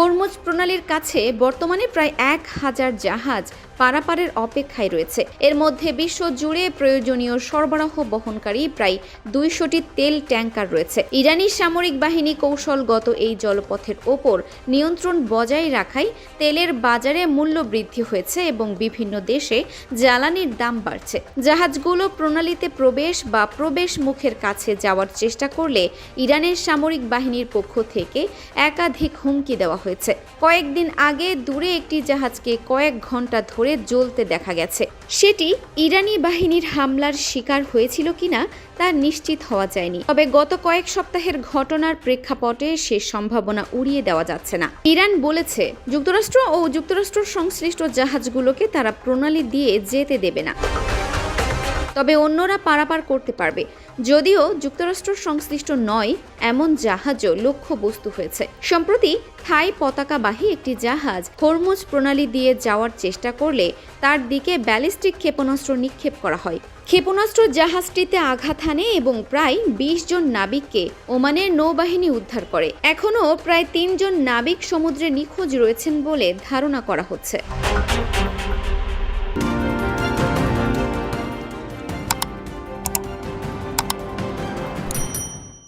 Hormuz প্রণালীর কাছে বর্তমানে প্রায় 1000 জাহাজ পারাপারের অপেক্ষায় রয়েছে। এর মধ্যে বিশ্ব জুড়ে প্রয়োজনীয় সরবরাহ বহনকারী প্রায় 200টি তেল ট্যাঙ্কার রয়েছে। ইরানি সামরিক বাহিনী কৌশলগত এই জলপথের ওপর নিয়ন্ত্রণ বজায় রাখায় তেলের বাজারে মূল্য বৃদ্ধি হয়েছে এবং বিভিন্ন দেশে জ্বালানির দাম বাড়ছে। জাহাজগুলো প্রণালীতে প্রবেশ বা প্রবেশ মুখের কাছে যাওয়ার চেষ্টা করলে ইরানের সামরিক বাহিনীর পক্ষ থেকে একাধিক হুমকি দেওয়া হয়েছে। কয়েকদিন আগে দূরে একটি জাহাজকে কয়েক ঘন্টা ধরে জ্বলতে দেখা গেছে। সেটি ইরানি বাহিনীর হামলার শিকার হয়েছিল কিনা তা নিশ্চিত হওয়া যায়নি। তবে গত কয়েক সপ্তাহের ঘটনার প্রেক্ষাপটে সে সম্ভাবনা উড়িয়ে দেওয়া যাচ্ছে না। ইরান বলেছে যুক্তরাষ্ট্র ও যুক্তরাষ্ট্র সংশ্লিষ্ট জাহাজগুলোকে তারা প্রণালী দিয়ে যেতে দেবে না, তবে অন্যরা পারাপার করতে পারবে। যদিও যুক্তরাষ্ট্র সংশ্লিষ্ট নয় এমন জাহাজও লক্ষ্যবস্তু হয়েছে। সম্প্রতি থাই পতাকাবাহী একটি জাহাজ হরমুজ প্রণালী দিয়ে যাওয়ার চেষ্টা করলে তার দিকে ব্যালিস্টিক ক্ষেপণাস্ত্র নিক্ষেপ করা হয়। ক্ষেপণাস্ত্র জাহাজটিতে আঘাত হানে এবং প্রায় 20 জন নাবিককে ওমানের নৌবাহিনী উদ্ধার করে। এখনও প্রায় 3 জন নাবিক সমুদ্রে নিখোঁজ রয়েছেন বলে ধারণা করা হচ্ছে।